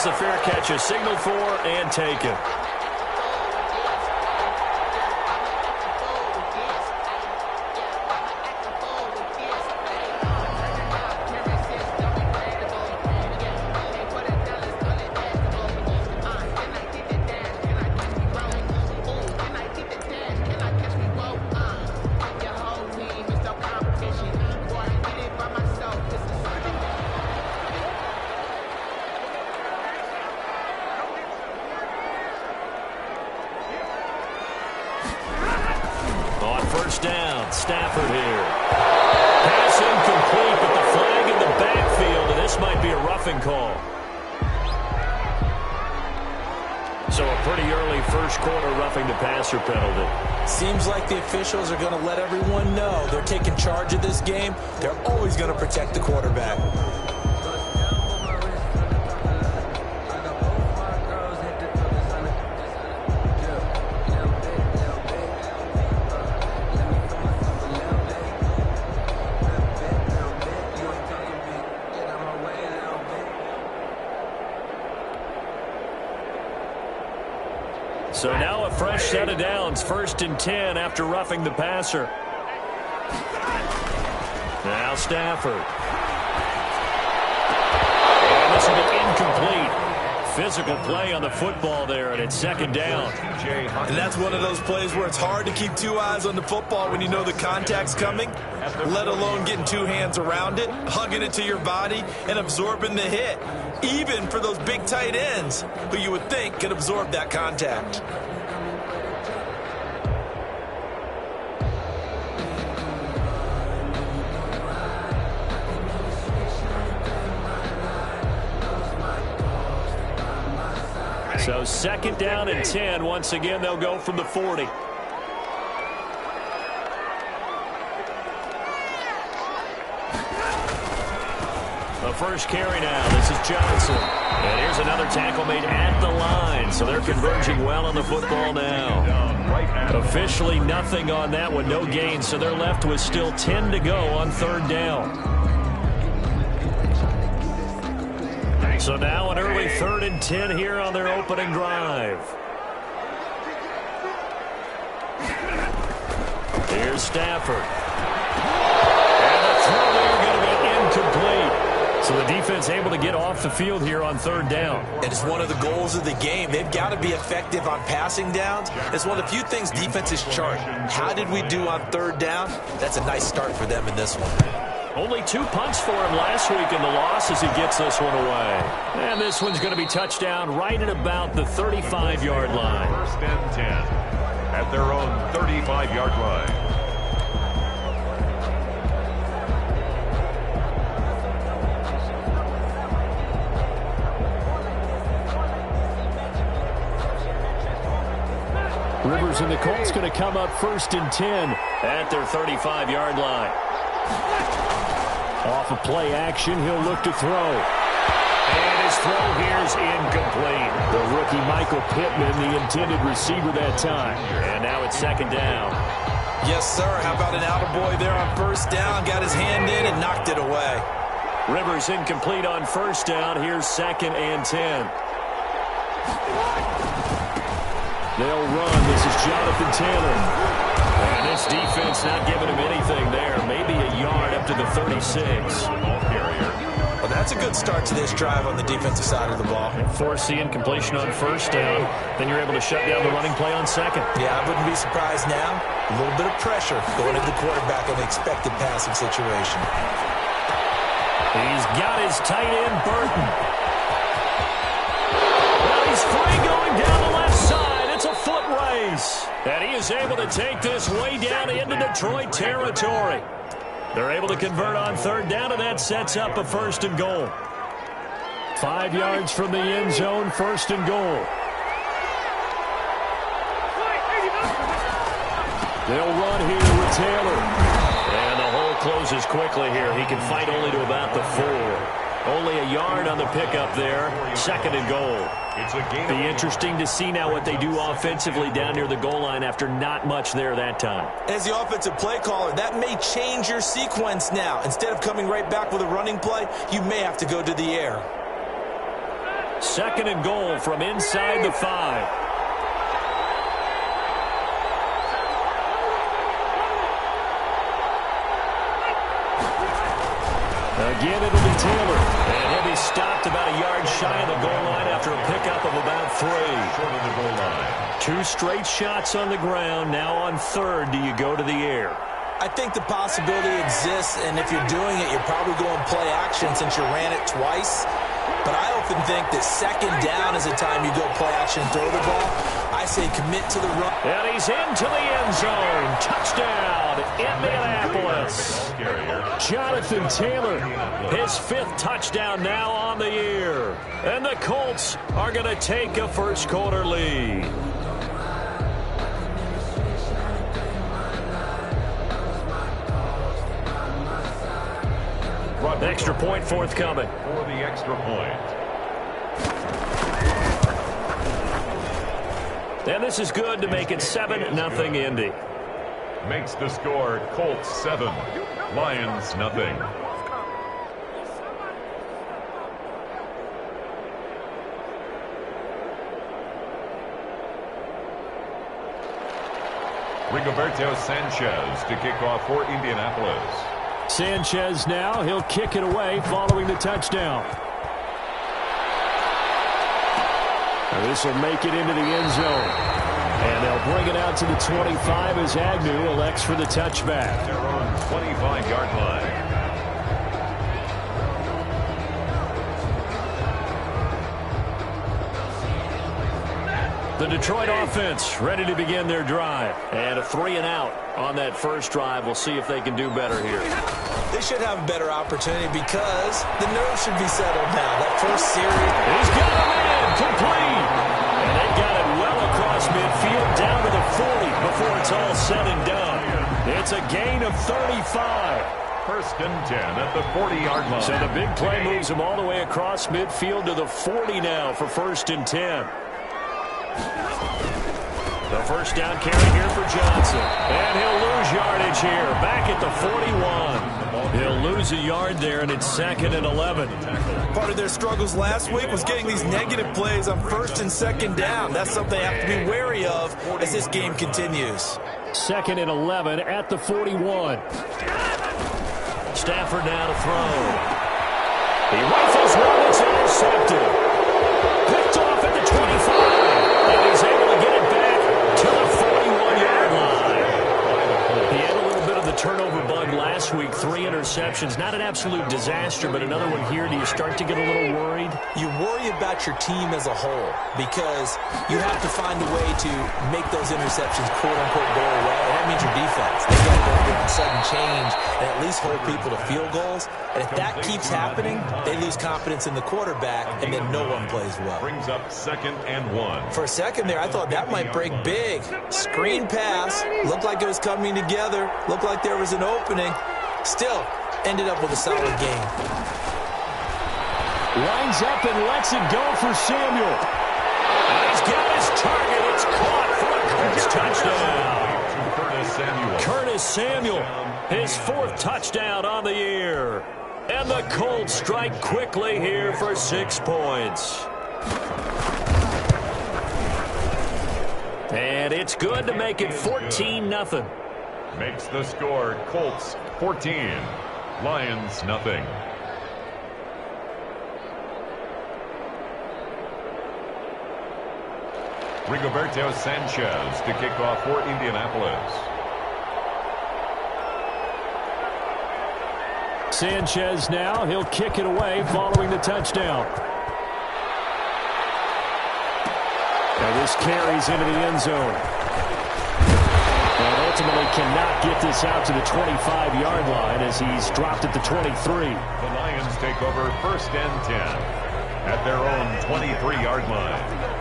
the fair catch is signaled for and taken. First down, Stafford here. Pass incomplete, but the flag in the backfield, and this might be a roughing call. So a pretty early first quarter roughing the passer penalty. Seems like the officials are going to let everyone know they're taking charge of this game. They're always going to protect the quarterback. So now a fresh set of downs, 1st and 10 after roughing the passer. Now Stafford. And this will be incomplete. Physical play on the football there, and it's 2nd down. And that's one of those plays where it's hard to keep 2 eyes on the football when you know the contact's coming, let alone getting 2 hands around it, hugging it to your body, and absorbing the hit. Even for those big tight ends who you would think could absorb that contact. So 2nd down and 10. Once again, they'll go from the 40. The first carry now. This is Johnson. And here's another tackle made at the line. So they're converging well on the football now. Officially nothing on that one. No gain. So they're left with still 10 to go on 3rd down. So now an early 3rd and 10 here on their opening drive. Here's Stafford. And the throw there going to be incomplete. So the defense able to get off the field here on 3rd down. And it's one of the goals of the game. They've got to be effective on passing downs. It's one of the few things defenses chart. How did we do on 3rd down? That's a nice start for them in this one. Only 2 punts for him last week in the loss as he gets this one away. And this one's going to be touchdown right at about the 35-yard line. 1st and 10 at their own 35-yard line. Rivers and the Colts going to come up 1st and 10 at their 35-yard line. Off of play action, he'll look to throw. And his throw here is incomplete. The rookie Michael Pittman, the intended receiver that time. And now it's 2nd down. Yes, sir. How about an attaboy there on 1st down? Got his hand in and knocked it away. Rivers incomplete on 1st down. Here's 2nd and 10. They'll run. This is Jonathan Taylor. And this defense not giving him anything there. Maybe a yard up to the 36. Well, that's a good start to this drive on the defensive side of the ball. Force the incompletion on 1st down. Then you're able to shut down the running play on 2nd. Yeah, I wouldn't be surprised now. A little bit of pressure going into the quarterback in an expected passing situation. He's got his tight end, Burton. Well, he's free going down the left side. It's a foot race. And he is able to take this way down into Detroit territory. They're able to convert on 3rd down, and that sets up a 1st and goal. 5 yards from the end zone, 1st and goal. They'll run here with Taylor. And the hole closes quickly here. He can fight only to about the 4. Only a yard on the pickup there. 2nd and goal. Be interesting to see now what they do offensively down near the goal line after not much there that time. As the offensive play caller, that may change your sequence now. Instead of coming right back with a running play, you may have to go to the air. Second and goal from inside the 5. Again, it'll be Taylor. And he'll be stopped about a yard shy of the goal line after a pickup of about 3. Short of the goal line. 2 straight shots on the ground. Now on third, do you go to the air? I think the possibility exists, and if you're doing it, you're probably going play action since you ran it twice. But I often think that second down is the time you go play action and throw the ball. I say commit to the run. And he's into the end zone. Touchdown, Indianapolis. Jonathan Taylor, his 5th touchdown now on the year. And the Colts are going to take a first-quarter lead. Extra point forthcoming. For the extra point. And this is good to make it 7-0 Indy. Makes the score Colts 7, Lions nothing. Rigoberto Sanchez to kick off for Indianapolis. Sanchez now, he'll kick it away following the touchdown. This will make it into the end zone. And they'll bring it out to the 25 as Agnew elects for the touchback. Their own 25-yard line. The Detroit offense ready to begin their drive. And a 3-and-out on that first drive. We'll see if they can do better here. They should have a better opportunity because the nerves should be settled now. That first series. He's got a man complete. And they got it well across midfield down to the 40 before it's all said and done. It's a gain of 35. First and 10 at the 40-yard line. So the big play moves him all the way across midfield to the 40 now for first and 10. The first down carry here for Johnson. And he'll lose yardage here. Back at the 41. He'll lose a yard there, and it's 2nd and 11. Part of their struggles last week was getting these negative plays on first and second down. That's something they have to be wary of as this game continues. 2nd and 11 at the 41. Stafford now to throw. He rifles one. It's intercepted. Picked off at the 25. And he's able to get it back to the 41-yard line. He had a little bit of the turnover bug last week. 3 interceptions. Not an absolute disaster, but another one here. Do you start to get a little worried? You worry about your team as a whole because you have to find a way to make those interceptions quote-unquote go away. And that means your defense. They got to go through a sudden change and at least hold people to field goals. And if that keeps happening, they lose confidence in the quarterback, and then no one plays well. Brings up 2nd and 1. For a second there, I thought that might break big. Screen pass. Looked like it was coming together. Looked like there was an opening. Still, ended up with a solid game. Lines up and lets it go for Samuel. And he's got his target. It's caught for a Colts touchdown. Curtis Samuel, his 4th touchdown on the year. And the Colts strike quickly here for 6 points. And it's good to make it 14-0. Makes the score Colts 14, Lions nothing. Rigoberto Sanchez to kick off for Indianapolis. Sanchez now, he'll kick it away following the touchdown. Now this carries into the end zone. And ultimately cannot get this out to the 25-yard line as he's dropped at the 23. The Lions take over 1st and 10 at their own 23-yard line.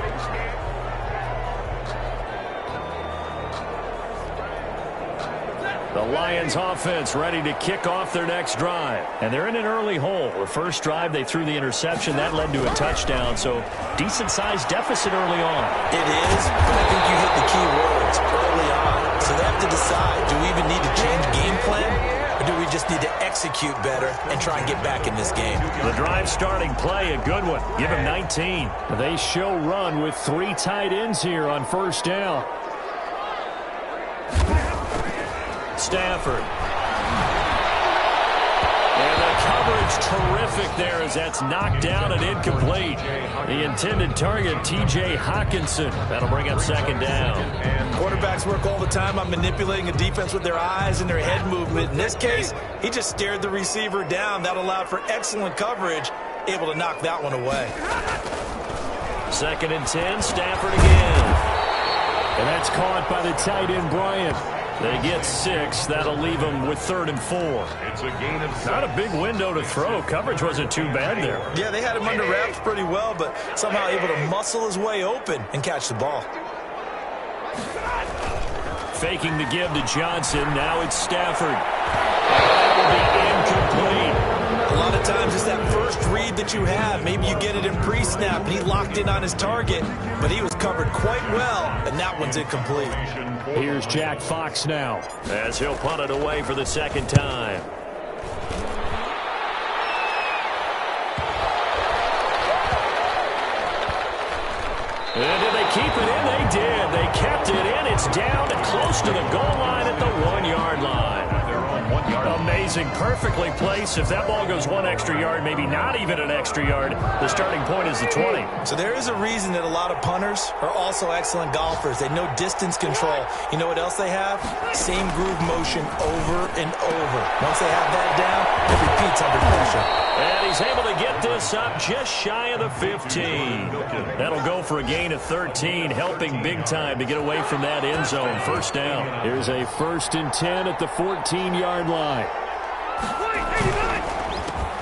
The Lions offense ready to kick off their next drive. And they're in an early hole. The first drive, they threw the interception. That led to a touchdown. So decent-sized deficit early on. It is, but I think you hit the key words early on. So they have to decide, do we even need to change game plan? Or Or do we just need to execute better and try and get back in this game? The drive starting play, a good one. Give him 19. They show run with 3 tight ends here on first down. Stafford. And the coverage terrific there as that's knocked down and incomplete. The intended target, T.J. Hawkinson. That'll bring up second down. Quarterbacks work all the time on manipulating a defense with their eyes and their head movement. In this case, he just stared the receiver down. That allowed for excellent coverage, able to knock that one away. Second and 10, Stafford again. And that's caught by the tight end, Bryant. They get 6. That'll leave them with 3rd and 4. It's a gain of 7. Not a big window to throw. Coverage wasn't too bad there. Yeah, they had him under wraps pretty well, but somehow able to muscle his way open and catch the ball. Faking the give to Johnson. Now it's Stafford. That will be incomplete. A lot of times it's that first read that you have. Maybe you get it in pre-snap, and he locked in on his target, but he was covered quite well, and that one's incomplete. Here's Jack Fox now. As he'll punt it away for the second time. And did they keep it in? They did. They kept it in. It's down and close to the goal line at the 1-yard line. Amazing. Perfectly placed. If that ball goes 1 extra yard, maybe not even an extra yard, the starting point is the 20. So there is a reason that a lot of punters are also excellent golfers. They know distance control. You know what else they have? Same groove motion over and over. Once they have that down, it repeats under pressure. And he's able to get this up just shy of the 15. That'll go for a gain of 13, helping big time to get away from that end zone. First down. Here's a 1st and 10 at the 14-yard line.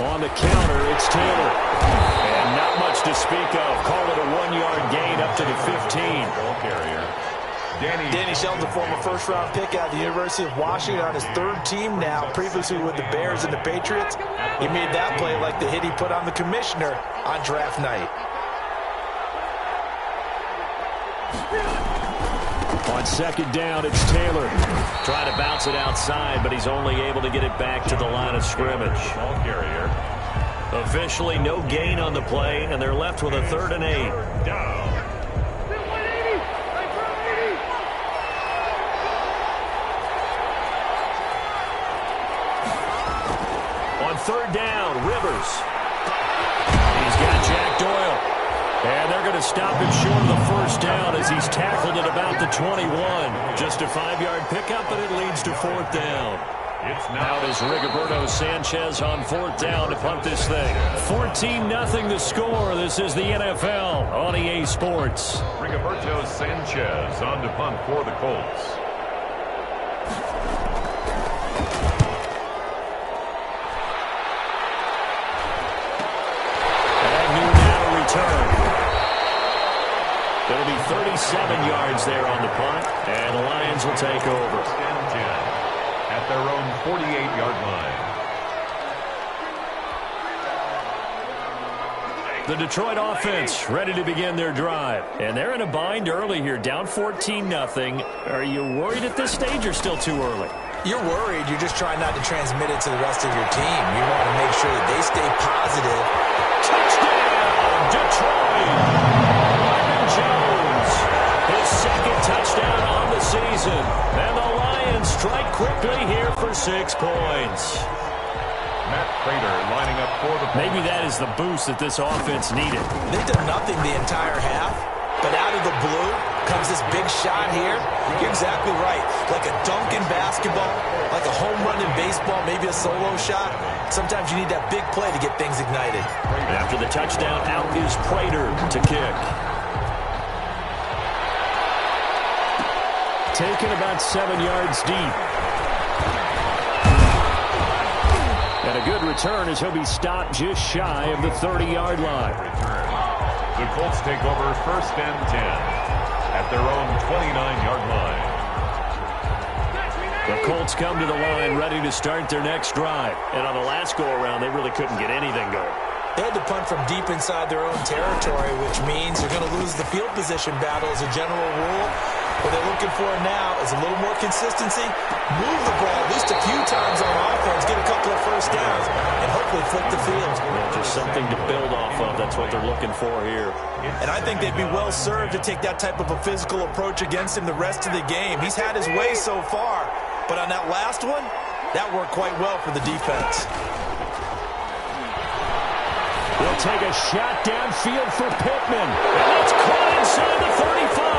On the counter, it's Taylor. And not much to speak of. Call it a 1-yard gain up to the 15. Ball carrier. Danny Shelton's a former first-round pick out of the University of Washington on his 3rd team now, previously with the Bears and the Patriots. He made that play like the hit he put on the commissioner on draft night. On second down, it's Taylor. Trying to bounce it outside, but he's only able to get it back to the line of scrimmage. Ball carrier. Officially no gain on the play, and they're left with a 3rd and 8. Down. On 3rd down, Rivers. He's got Jack Doyle. And they're going to stop him short of the first down as he's tackled at about the 21. Just a 5-yard pickup, and it leads to 4th down. It's Now is Rigoberto Sanchez on 4th down to punt this thing. 14-0 the score. This is the NFL on EA Sports. Rigoberto Sanchez on to punt for the Colts. It'll be 37 yards there on the punt, and the Lions will take over. 10 at their own 48-yard line. The Detroit offense ready to begin their drive, and they're in a bind early here, down 14-0. Are you worried at this stage or still too early? You're worried. You're just trying not to transmit it to the rest of your team. You want to make sure that they stay positive. Touchdown, Detroit! Jones, his 2nd touchdown on the season. And the Lions strike quickly here for 6 points. Matt Prater lining up for the... Maybe that is the boost that this offense needed. They've done nothing the entire half, but out of the blue comes this big shot here. You're exactly right. Like a dunk in basketball, like a home run in baseball, maybe a solo shot. Sometimes you need that big play to get things ignited. After the touchdown, out is Prater to kick. Taken about 7 yards deep. And a good return as he'll be stopped just shy of the 30-yard line. The Colts take over 1st and 10 at their own 29-yard line. The Colts come to the line ready to start their next drive. And on the last go-around, they really couldn't get anything going. They had to punt from deep inside their own territory, which means you're going to lose the field position battle as a general rule. What they're looking for now is a little more consistency, move the ball at least a few times on offense, get a couple of first downs, and hopefully flip the field. Yeah, just something to build off of. That's what they're looking for here. And I think they'd be well served to take that type of a physical approach against him the rest of the game. He's had his way so far, but on that last one, that worked quite well for the defense. They'll take a shot downfield for Pittman. And it's caught inside the 35.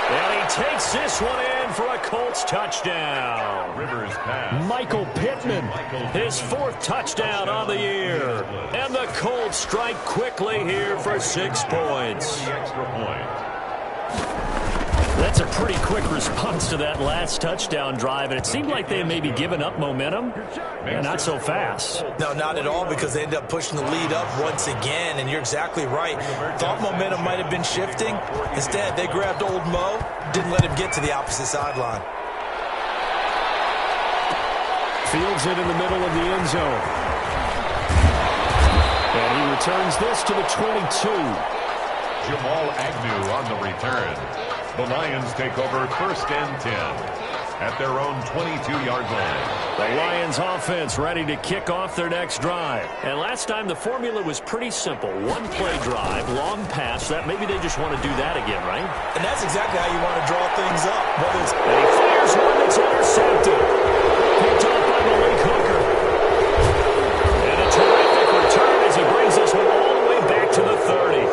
And he takes this one in for a Colts touchdown. Rivers pass. Michael Pittman, His 4th touchdown on the year. And the Colts strike quickly here for 6 points. The extra point. That's a pretty quick response to that last touchdown drive, and it seemed like they had maybe given up momentum. And not so fast. No, not at all, because they ended up pushing the lead up once again, and you're exactly right. Thought momentum might have been shifting. Instead, they grabbed old Mo, didn't let him get to the opposite sideline. fields it in the middle of the end zone. And he returns this to the 22. Jamal Agnew on the return. The Lions take over 1st and 10 at their own 22-yard line. The Lions offense ready to kick off their next drive. And last time the formula was pretty simple. One play drive, long pass. That maybe they just want to do that again, right? And that's exactly how you want to draw things up. Whether it's and he fires one that's intercepted. Picked off by Malik Hooker. And a terrific return as he brings this one all the way back to the 30.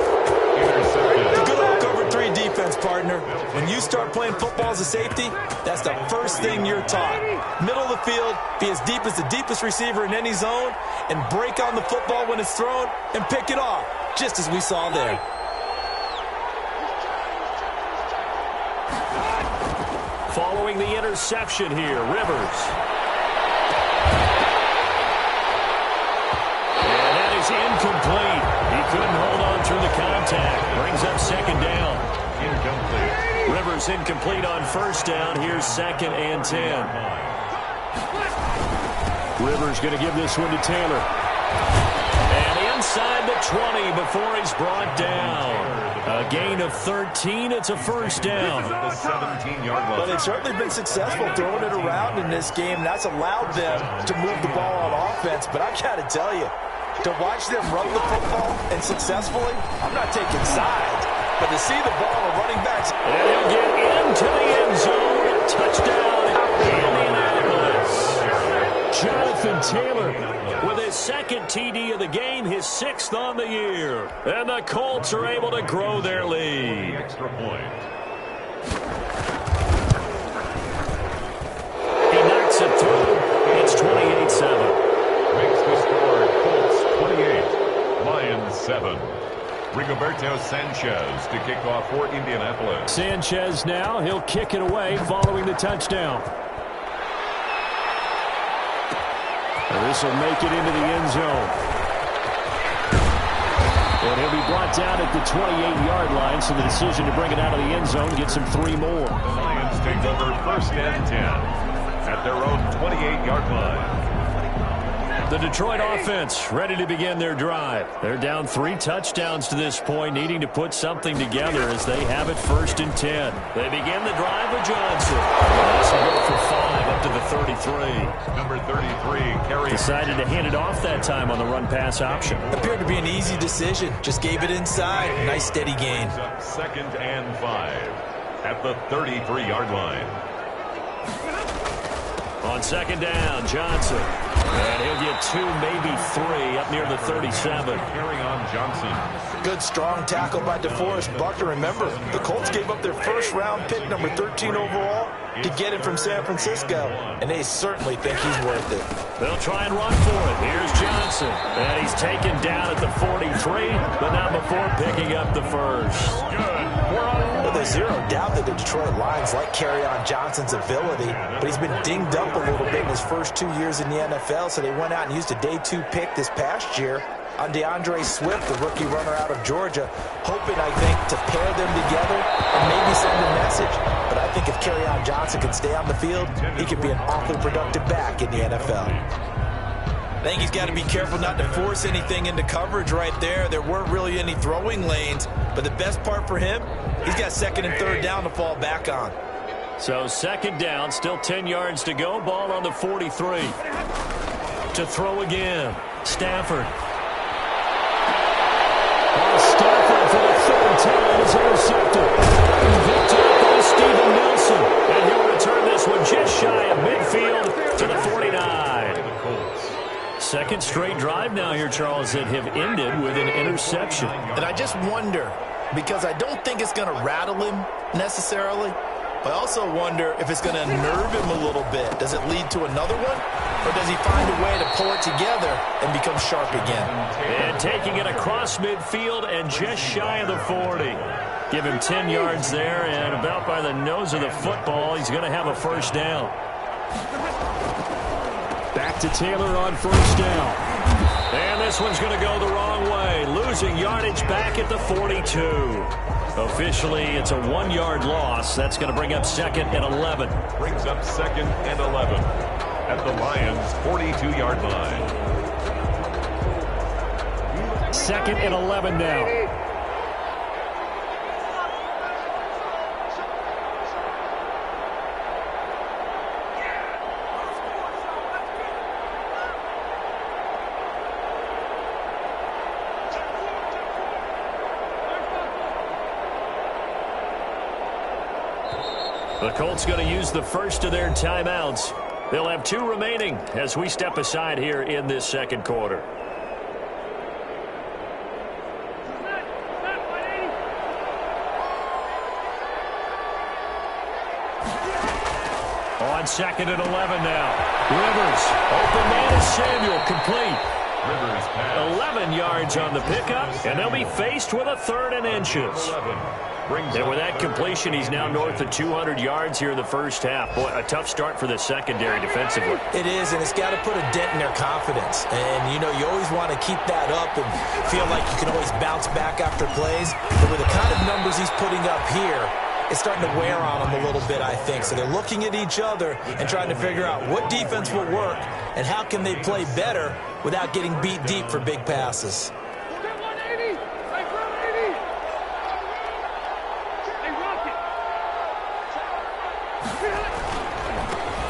the good old cover 3 defense, partner. When you start playing football as a safety, that's the first thing you're taught. Middle of the field, be as deep as the deepest receiver in any zone, and break on the football when it's thrown and pick it off, just as we saw there. Following the interception here, Rivers. And that is incomplete. He couldn't hold on through the contact. Brings up 2nd down. Incomplete. Rivers incomplete on 1st down. Here's 2nd and 10. Rivers going to give this one to Taylor. And inside the 20 before he's brought down. A gain of 13. It's a 1st down. The 17-yard line. But they've certainly been successful throwing it around in this game. That's allowed them to move the ball on offense. But I got to tell you, to watch them run the football and successfully, I'm not taking sides, but to see the ball of running backs. And he'll get into the end zone. Touchdown, Indianapolis. Jonathan Taylor with his 2nd TD of the game, his 6th on the year. And the Colts are able to grow their lead. Extra point. He knocks it through. It's 28-7. Makes the score Colts 28, Lions 7. Rigoberto Sanchez to kick off for Indianapolis. Sanchez now. He'll kick it away following the touchdown. This will make it into the end zone. And he'll be brought down at the 28-yard line, so the decision to bring it out of the end zone gets him 3 more. The Lions take over 1st and 10 at their own 28-yard line. The Detroit offense ready to begin their drive. They're down 3 touchdowns to this point, needing to put something together as they have it 1st and 10. They begin the drive with Johnson. This will go for 5 up to the 33. Number 33, Kerry. Decided to hand it off that time on the run-pass option. Appeared to be an easy decision. Just gave it inside. Nice steady gain. 2nd and 5 at the 33-yard line. On 2nd down, Johnson. And he'll get 2, maybe 3 up near the 37. Carry on Johnson. Good strong tackle by DeForest Buckner. Remember, the Colts gave up their 1st-round pick, number 13 overall, to get him from San Francisco, and they certainly think he's worth it. They'll try and run for it. Here's Johnson. And he's taken down at the 43, but not before picking up the 1st. Well, there's zero doubt that the Detroit Lions like Kerryon Johnson's ability, but he's been dinged up a little bit in his first 2 years in the NFL, so they went out and used a day 2 pick this past year on DeAndre Swift, the rookie runner out of Georgia, hoping, I think, to pair them together and maybe send a message. But I think if Kerryon Johnson can stay on the field, he could be an awfully productive back in the NFL. I think he's got to be careful not to force anything into coverage right there. There weren't really any throwing lanes, but the best part for him, he's got second and third down to fall back on. So second down, still 10 yards to go. Ball on the 43. To throw again. Stafford. Stafford for the third time is intercepted. Picked up by Steven Nelson. And he'll return this one just shy of midfield to the 49. Second straight drive now here, Charles, that have ended with an interception. And I just wonder, because I don't think it's going to rattle him necessarily, but I also wonder if it's going to nerve him a little bit. Does it lead to another one? Or does he find a way to pull it together and become sharp again? And taking it across midfield and just shy of the 40. Give him 10 yards there, and about by the nose of the football, he's going to have a first down. Back to Taylor on first down. And this one's going to go the wrong way. Losing yardage back at the 42. Officially, it's a 1-yard loss. That's going to bring up second and 11. Brings up second and 11 at the Lions' 42-yard line. Second and 11 now. The Colts going to use the first of their timeouts. They'll have 2 remaining as we step aside here in this second quarter. On second and 11 now. Rivers. Open man is Samuel. Complete. Rivers pass. 11 yards on the pickup, and they'll be faced with a third and inches. And with that completion, he's now north of 200 yards here in the first half. Boy, a tough start for the secondary defensively. It is, and it's got to put a dent in their confidence. And, you know, you always want to keep that up and feel like you can always bounce back after plays. But with the kind of numbers he's putting up here, it's starting to wear on them a little bit, I think. So they're looking at each other and trying to figure out what defense will work and how can they play better without getting beat deep for big passes.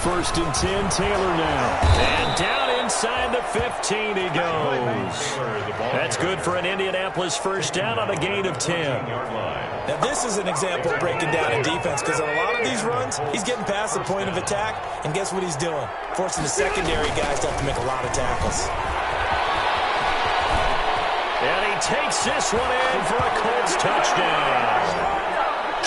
First and 10, Taylor now. And down inside the 15 he goes. That's good for an Indianapolis first down on a gain of 10. Now, this is an example of breaking down a defense, because on a lot of these runs, he's getting past the point of attack, and guess what he's doing? Forcing the secondary guys to have to make a lot of tackles. And he takes this one in for a Colts touchdown.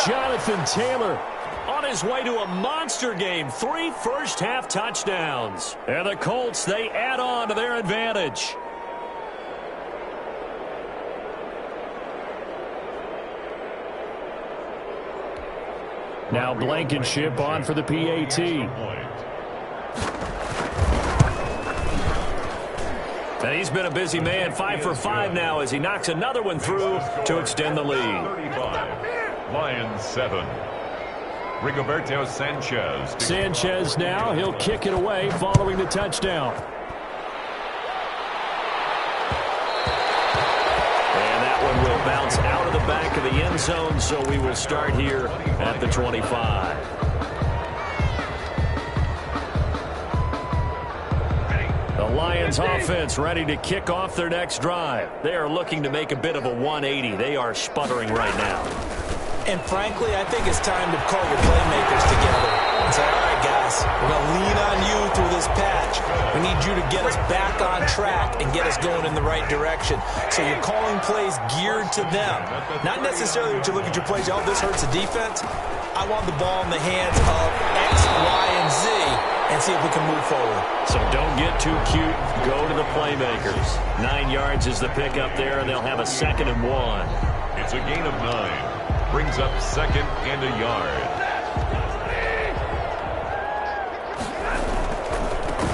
Jonathan Taylor on his way to a monster game. 3 first-half touchdowns. And the Colts, they add on to their advantage. Now Blankenship on for the PAT. And he's been a busy man. 5 for 5 now as he knocks another one through to extend the lead. 35. Lions 7. Rigoberto Sanchez. Sanchez now. He'll kick it away following the touchdown. And that one will bounce out of the back of the end zone, so we will start here at the 25. The Lions offense ready to kick off their next drive. They are looking to make a bit of a 180. They are sputtering right now. And frankly, I think it's time to call your playmakers together and say, all right, guys, we're going to lean on you through this patch. We need you to get us back on track and get us going in the right direction. So you're calling plays geared to them. Not necessarily that you look at your plays, oh, this hurts the defense. I want the ball in the hands of X, Y, and Z and see if we can move forward. So don't get too cute. Go to the playmakers. 9 yards is the pickup there, and they'll have a second and 1. It's a gain of 9. Brings up second and a yard.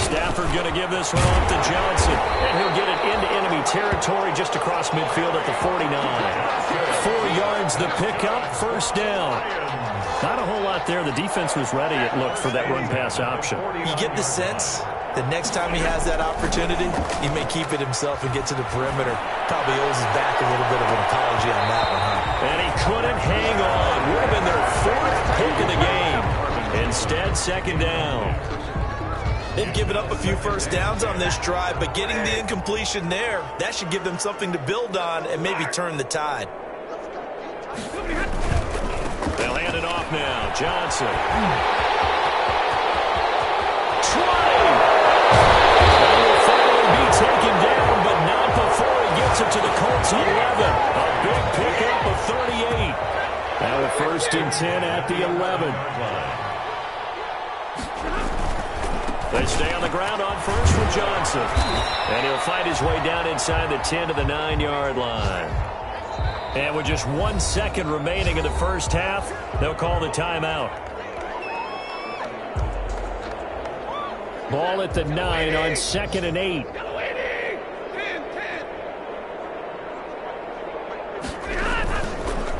Stafford going to give this one off to Johnson. And he'll get it into enemy territory just across midfield at the 49. 4 yards the pickup, first down. Not a whole lot there. The defense was ready, it looked, for that run-pass option. You get the sense the next time he has that opportunity, he may keep it himself and get to the perimeter. Probably owes his back a little bit of an apology on that one, huh? And he couldn't hang on. Would have been their 4th pick of the game. Instead, 2nd down. They've given up a few first downs on this drive, but getting the incompletion there, that should give them something to build on and maybe turn the tide. They'll hand it off now. Johnson. 20. And will finally be taken down, but not before he gets it to the Colts 11. A big pickup of 38. Now a 1st and 10 at the 11. They stay on the ground on first with Johnson. And he'll fight his way down inside the 10 to the 9-yard line. And with just 1 second remaining in the first half, they'll call the timeout. Ball at the 9 on 2nd and 8.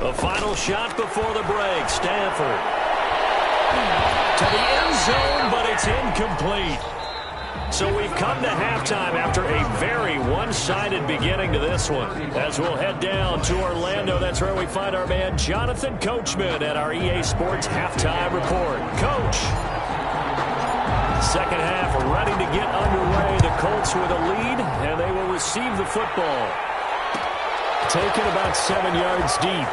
The final shot before the break. Stanford to the end zone, but it's incomplete. So we've come to halftime after a very one-sided beginning to this one. As we'll head down to Orlando, that's where we find our man Jonathan Coachman at our EA Sports Halftime Report. Coach, second half ready to get underway. The Colts with a lead, and they will receive the football. Taken about 7 yards deep.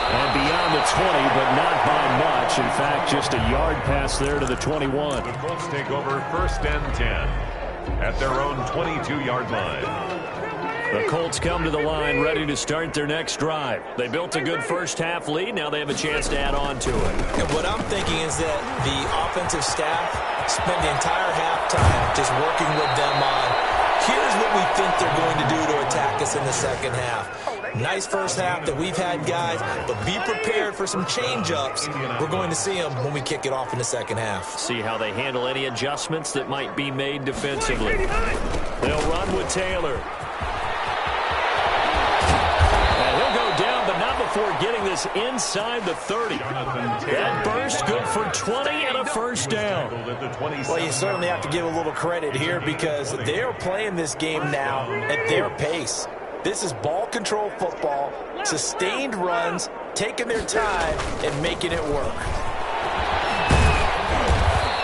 And beyond the 20, but not by much. In fact, just a yard pass there to the 21. The Colts take over 1st and 10 at their own 22-yard line. The Colts come to the line ready to start their next drive. They built a good first half lead. Now they have a chance to add on to it. And what I'm thinking is that the offensive staff spent the entire halftime just working with them on, here's what we think they're going to do to attack us in the second half. Nice first half that we've had, guys, but be prepared for some change-ups. We're going to see them when we kick it off in the second half. See how they handle any adjustments that might be made defensively. They'll run with Taylor. And he'll go down, but not before getting this inside the 30. That burst good for 20 and a first down. Well, you certainly have to give a little credit here because they are playing this game now at their pace. This is ball control football, sustained runs, taking their time, and making it work.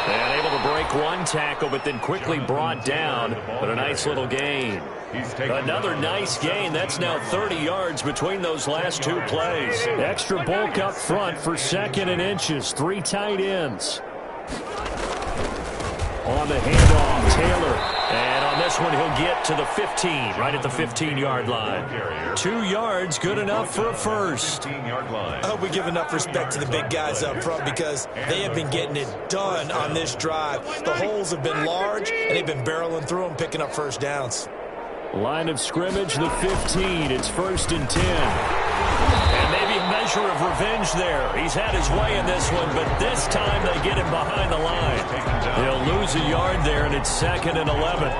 And able to break one tackle, but then quickly brought down. But a nice little gain. Another nice gain. That's now 30 yards between those last 2 plays. Extra bulk up front for 2nd and inches. 3 tight ends. On the handoff, Taylor. And on this one, he'll get to the 15, right at the 15-yard line. 2 yards, good enough for a first. I hope we give enough respect to the big guys up front because they have been getting it done on this drive. The holes have been large, and they've been barreling through them, picking up first downs. Line of scrimmage, the 15. It's 1st and 10. And maybe a measure of revenge there. He's had his way in this one, but this time they get him behind the line. They'll lose a yard there, and it's 2nd and 11.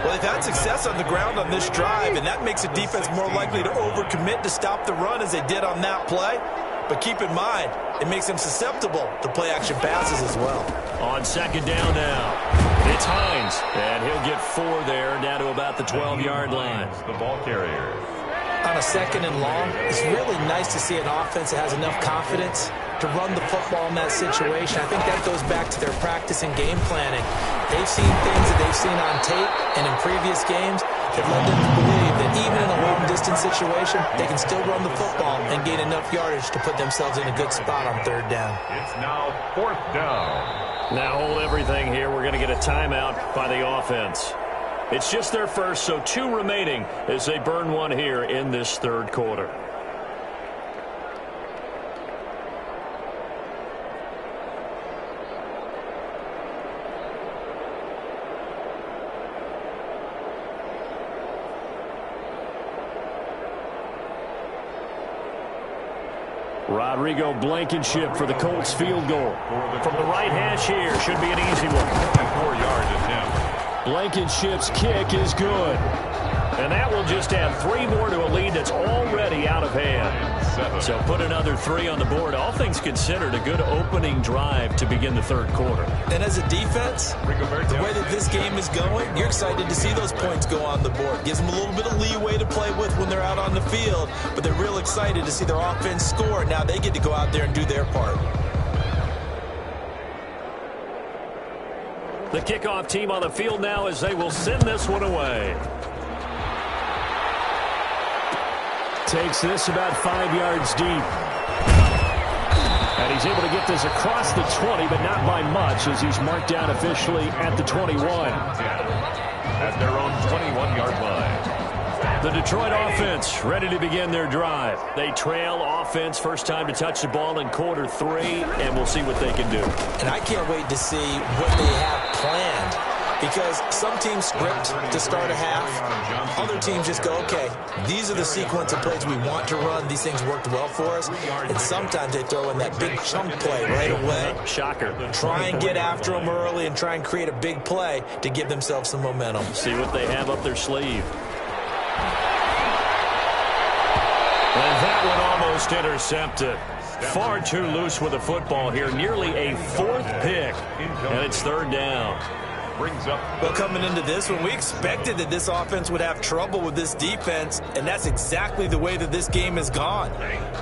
Well, they've had success on the ground on this drive, and that makes a defense more likely to overcommit to stop the run as they did on that play. But keep in mind, it makes them susceptible to play-action passes as well. On 2nd down now, it's Hines, and he'll get 4 there, down to about the 12-yard line. The ball carrier. On a 2nd and long, it's really nice to see an offense that has enough confidence to run the football in that situation. I think that goes back to their practice and game planning. They've seen things that they've seen on tape and in previous games that led them to believe that even in a long-distance situation, they can still run the football and gain enough yardage to put themselves in a good spot on 3rd down. It's now 4th down. Now hold everything here. We're going to get a timeout by the offense. It's just their first, so 2 remaining as they burn one here in this 3rd quarter. Rodrigo Blankenship for the Colts field goal. From the right hash here, should be an easy one. 4-yard attempt. Blankenship's kick is good. And that will just add 3 more to a lead lead that's already out of hand. So put another 3 on the board. All things considered, a good opening drive to begin the third quarter. And as a defense, the way that this game is going, you're excited to see those points go on the board. Gives them a little bit of leeway to play with when they're out on the field, but they're real excited to see their offense score. Now they get to go out there and do their part. The kickoff team on the field now as they will send this one away. Takes this about 5 yards deep. And he's able to get this across the 20, but not by much as he's marked down officially at the 21. At their own 21-yard line. The Detroit offense ready to begin their drive. They trail offense first time to touch the ball in quarter 3, and we'll see what they can do. And I can't wait to see what they have planned, because some teams script to start a half. Other teams just go, okay, these are the sequence of plays we want to run. These things worked well for us. And sometimes they throw in that big chunk play right away. Shocker. Try and get after them early and try and create a big play to give themselves some momentum. See what they have up their sleeve. And that one almost intercepted. Far too loose with the football here. Nearly a 4th pick. And it's 3rd down. Well, coming into this one, we expected that this offense would have trouble with this defense, and that's exactly the way that this game has gone.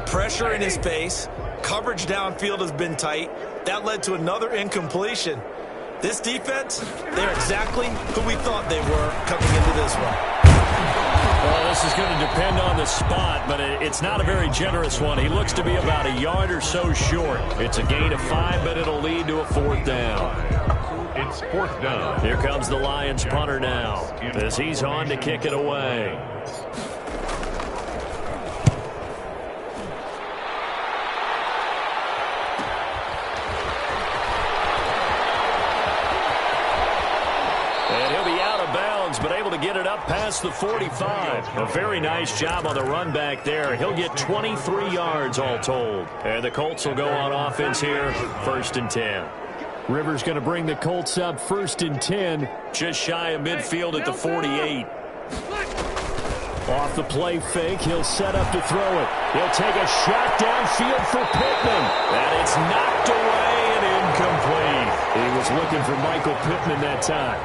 Pressure in his face. Coverage downfield has been tight. That led to another incompletion. This defense, they're exactly who we thought they were coming into this one. Well, this is going to depend on the spot, but it's not a very generous one. He looks to be about a yard or so short. It's a gain of 5, but it'll lead to a 4th down. It's 4th down. Here comes the Lions punter now as he's on to kick it away. And he'll be out of bounds, but able to get it up past the 45. A very nice job on the run back there. He'll get 23 yards all told. And the Colts will go on offense here, 1st and 10. Rivers going to bring the Colts up 1st and 10. Just shy of midfield at the 48. Off the play fake, he'll set up to throw it. He'll take a shot downfield for Pittman. And it's knocked away and incomplete. He was looking for Michael Pittman that time.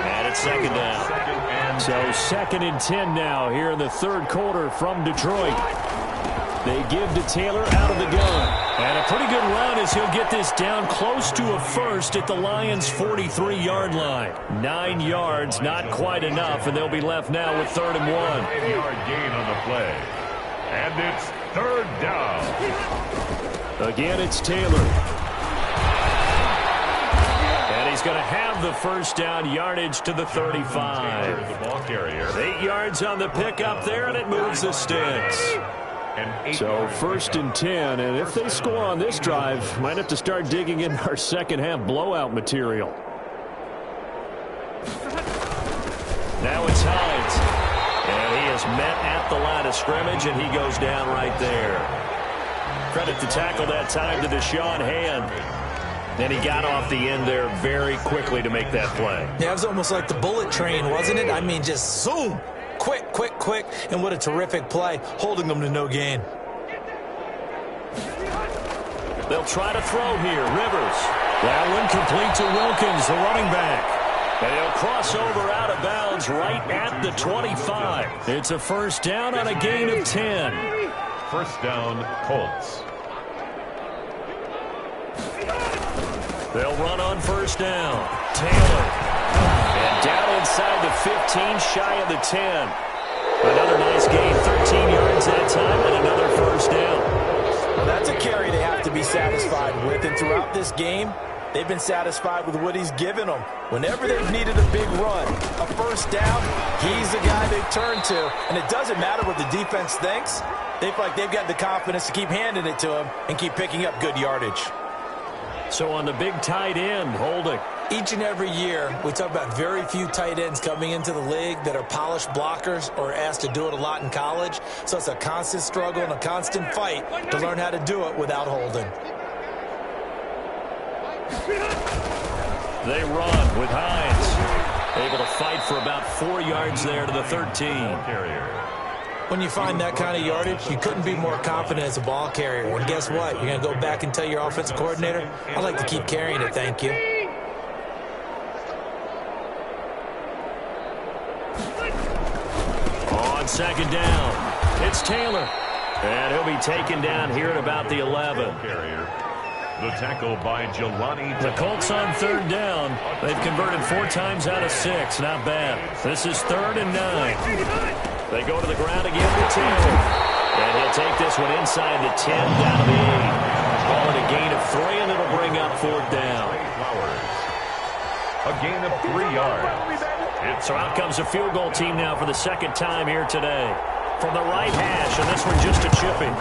And it's 2nd down. So 2nd and 10 now here in the 3rd quarter from Detroit. They give to Taylor out of the gun. And a pretty good run as he'll get this down close to a 1st at the Lions' 43-yard line. 9 yards, not quite enough, and they'll be left now with 3rd and 1. 8-yard gain on the play. And it's 3rd down. Again, it's Taylor. And he's going to have the 1st down, yardage to the 35. The ball carrier. 8 yards on the pickup there, and it moves the sticks. So 1st and 10, and if they score on this drive, might have to start digging in our second half blowout material. Now it's Hines. And he is met at the line of scrimmage, and he goes down right there. Credit to tackle that time to Deshaun Hand. And he got off the end there very quickly to make that play. Yeah, it was almost like the bullet train, wasn't it? I mean, just zoom. Quick, quick, quick, and what a terrific play, holding them to no gain. They'll try to throw here. Rivers. That one complete to Wilkins, the running back. And he'll cross over out of bounds right at the 25. It's a 1st down on a gain of 10. 1st down, Colts. They'll run on 1st down. Taylor. And down inside the 15, shy of the 10. Another nice gain, 13 yards that time, and another 1st down. Well, that's a carry they have to be satisfied with, and throughout this game, they've been satisfied with what he's given them. Whenever they've needed a big run, a 1st down, he's the guy they turn to. And it doesn't matter what the defense thinks. They feel like they've got the confidence to keep handing it to him and keep picking up good yardage. So on the big tight end, holding. Each and every year, we talk about very few tight ends coming into the league that are polished blockers or asked to do it a lot in college. So it's a constant struggle and a constant fight to learn how to do it without holding. They run with Hines. Able to fight for about 4 yards there to the 13. When you find that kind of yardage, you couldn't be more confident as a ball carrier. And guess what? You're going to go back and tell your offensive coordinator, I'd like to keep carrying it, thank you. On second down, it's Taylor. And he'll be taken down here at about the 11. The tackle by Jelani. The Colts on third down. They've converted 4 times out of 6. Not bad. This is 3rd and 9. They go to the ground again with Taylor. And he'll take this one inside the 10 down to the 8. Call it a gain of 3, and it'll bring up 4th down. A gain of 3 yards. So out comes a field goal team now for the 2nd time here today. From the right hash, and this one just a chipping.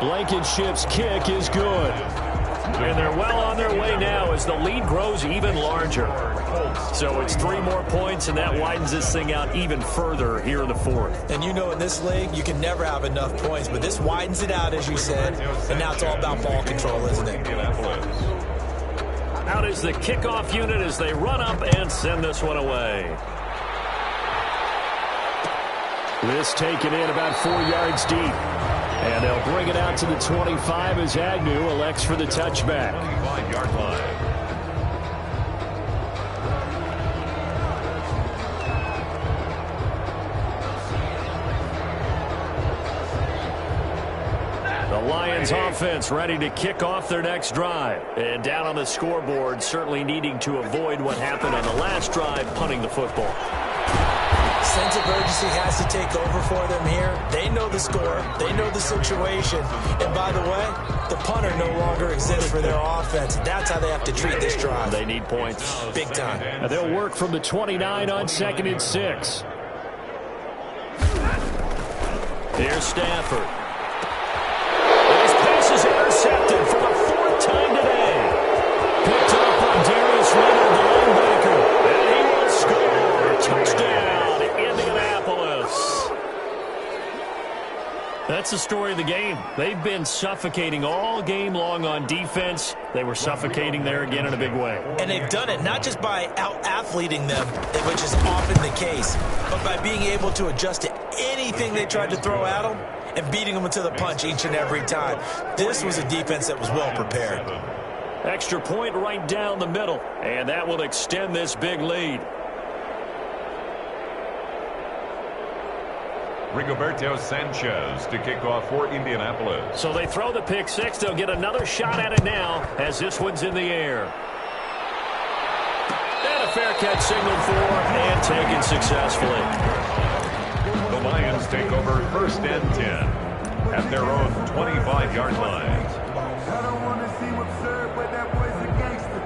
Blankenship's kick is good. And they're well on their way now as the lead grows even larger. So it's 3 more points, and that widens this thing out even further here in the 4th. And you know in this league, you can never have enough points, but this widens it out, as you said, and now it's all about ball control, isn't it? Out is the kickoff unit as they run up and send this one away. This taken in about 4 yards deep. And they'll bring it out to the 25 as Agnew elects for the touchback. 25-yard line. The Lions offense ready to kick off their next drive. And down on the scoreboard, certainly needing to avoid what happened on the last drive, punting the football. Sense of urgency has to take over for them here. They know the score. They know the situation. And by the way, the punter no longer exists for their offense. That's how they have to treat this drive. They need points. Big time. And they'll work from the 29 on 2nd and 6. Here's Stafford. His pass is intercepted for the 4th time today. Picked up on Darius Leonard, the linebacker. And he will score. Touchdown. Indianapolis. That's the story of the game. They've been suffocating all game long on defense. They were suffocating there again in a big way. And they've done it not just by out-athleting them, which is often the case, but by being able to adjust to anything they tried to throw at them and beating them to the punch each and every time. This was a defense that was well prepared. Extra point right down the middle, and that will extend this big lead. Rigoberto Sanchez to kick off for Indianapolis. So they throw the pick 6. They'll get another shot at it now as this one's in the air. And a fair catch signaled for and taken successfully. The Lions take over 1st and 10 at their own 25-yard line. I don't want to see what's served, but that boy's a gangster.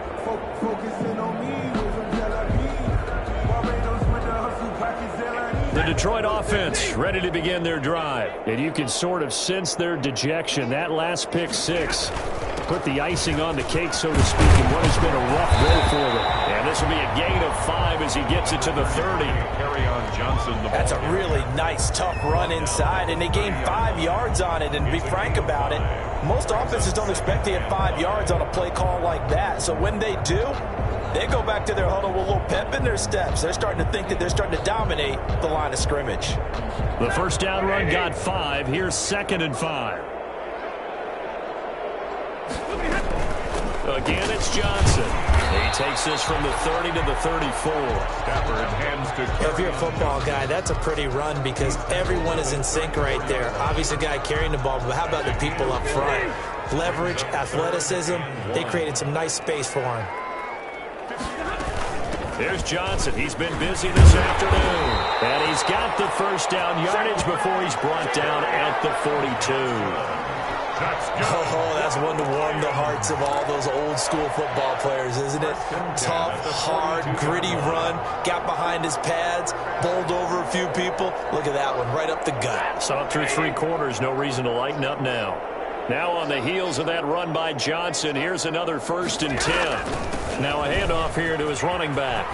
Focusing on me with a Barbados with the hustle pockets. The Detroit offense ready to begin their drive. And you can sort of sense their dejection. That last pick 6 put the icing on the cake, so to speak, in what has been a rough go for them. And this will be a gain of 5 as he gets it to the 30. That's a really nice, tough run inside, and they gained 5 yards on it. And to be frank about it, most offenses don't expect to get 5 yards on a play call like that. So when they do, they go back to their huddle with a little pep in their steps. They're starting to think that they're starting to dominate the line of scrimmage. The first down run got 5. Here's 2nd and 5. Again, it's Johnson. He takes this from the 30 to the 34. Stafford hands to If you're a football guy, that's a pretty run because everyone is in sync right there. Obviously, the guy carrying the ball, but how about the people up front? Leverage, athleticism, they created some nice space for him. There's Johnson. He's been busy this afternoon. And he's got the first down yardage before he's brought down at the 42. Oh, that's one to warm the hearts of all those old school football players, isn't it? Tough, hard, gritty run, got behind his pads, bowled over a few people. Look at that one, right up the gut. Saw through 3 quarters, no reason to lighten up now. Now on the heels of that run by Johnson, here's another 1st and 10. Now a handoff here to his running back.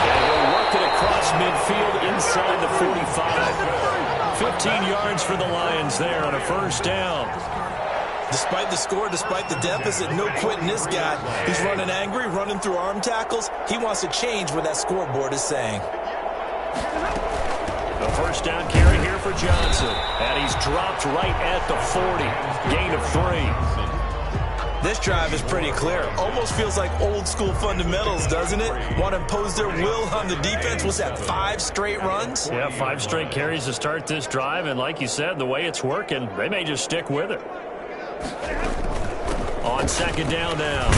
And he'll work it across midfield inside the 45. 15 yards for the Lions there on a first down. Despite the score, despite the deficit, no quitting this guy. He's running angry, running through arm tackles. He wants to change what that scoreboard is saying. The First down carry here for Johnson. And he's dropped right at the 40. Gain of 3. This drive is pretty clear. Almost feels like old school fundamentals, doesn't it? Want to impose their will on the defense. What's that, 5 straight runs? Yeah, 5 straight carries to start this drive. And like you said, the way it's working, they may just stick with it. On second down now,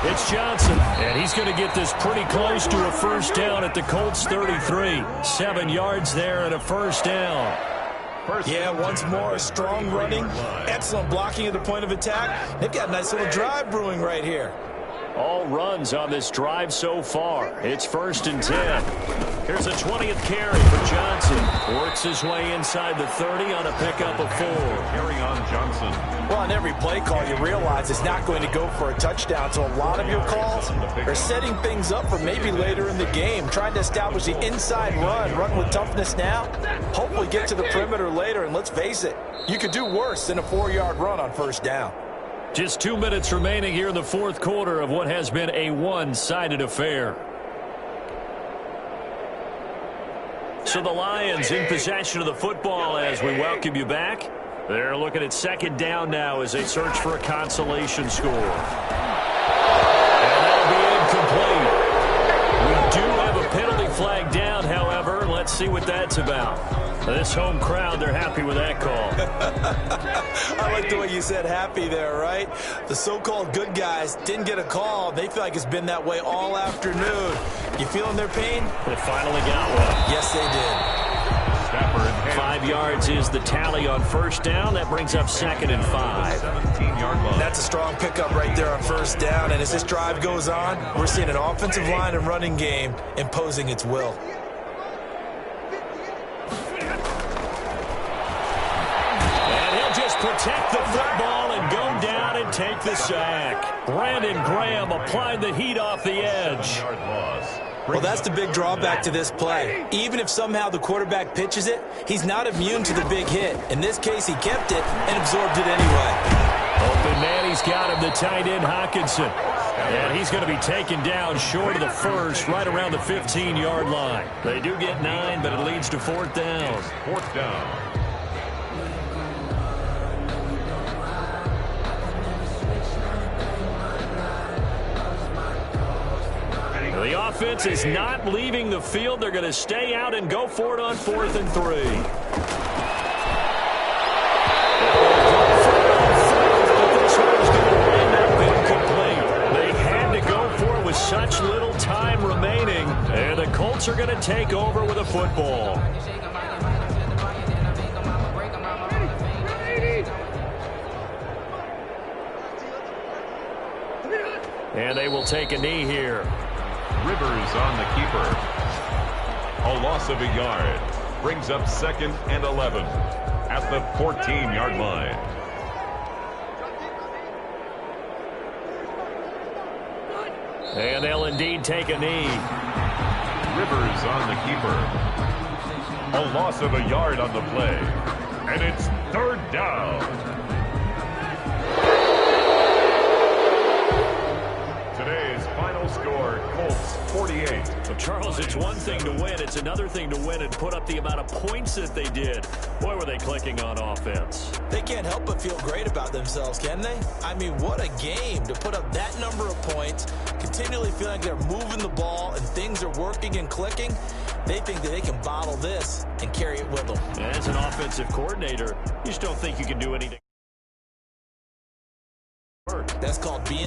it's Johnson. And he's going to get this pretty close to a first down at the Colts 33. 7 yards there and a first down. Yeah, once more, strong running, excellent blocking at the point of attack. They've got a nice little drive brewing right here. All runs on this drive so far. It's 1st and 10. Here's a 20th carry for Johnson. Works his way inside the 30 on a pickup of 4. Carry on Johnson. Well, on every play call, you realize it's not going to go for a touchdown. So a lot of your calls are setting things up for maybe later in the game, trying to establish the inside run with toughness now. Hopefully get to the perimeter later, and let's face it, you could do worse than a 4-yard run on first down. Just 2 minutes remaining here in the 4th quarter of what has been a one-sided affair. So the Lions in possession of the football as we welcome you back. They're looking at second down now as they search for a consolation score. And that'll be incomplete. We do have a penalty flag down, however. Let's see what that's about. This home crowd, they're happy with that call. I like the way you said happy there, right? The so-called good guys didn't get a call. They feel like it's been that way all afternoon. You feeling their pain? They finally got one. Yes, they did. 5 yards is the tally on first down. That brings up 2nd and 5. 17-yard line. That's a strong pickup right there on first down. And as this drive goes on, we're seeing an offensive line and running game imposing its will. Protect the football and go down and take the sack. Brandon Graham applied the heat off the edge. Well, that's the big drawback to this play. Even if somehow the quarterback pitches it, he's not immune to the big hit. In this case, he kept it and absorbed it anyway. Open man, he's got him, the tight end Hockenson. And he's going to be taken down short of the first, right around the 15-yard line. They do get 9, but it leads to 4th down. 4th down. The offense is not leaving the field. They're going to stay out and go for it on 4th and 3. But this one's going to end up incomplete. They had to go for it with such little time remaining. And the Colts are going to take over with a football. And they will take a knee here. Rivers on the keeper. A loss of a yard. Brings up 2nd and 11 at the 14-yard line. And they'll indeed take a knee. Rivers on the keeper. A loss of a yard on the play. And it's 3rd down. Today's final score, Colts 48. So Charles, it's one thing to win. It's another thing to win and put up the amount of points that they did. Boy, were they clicking on offense. They can't help but feel great about themselves, can they? I mean, what a game to put up that number of points, continually feeling like they're moving the ball and things are working and clicking. They think that they can bottle this and carry it with them. As an offensive coordinator, you just don't think you can do anything. That's called being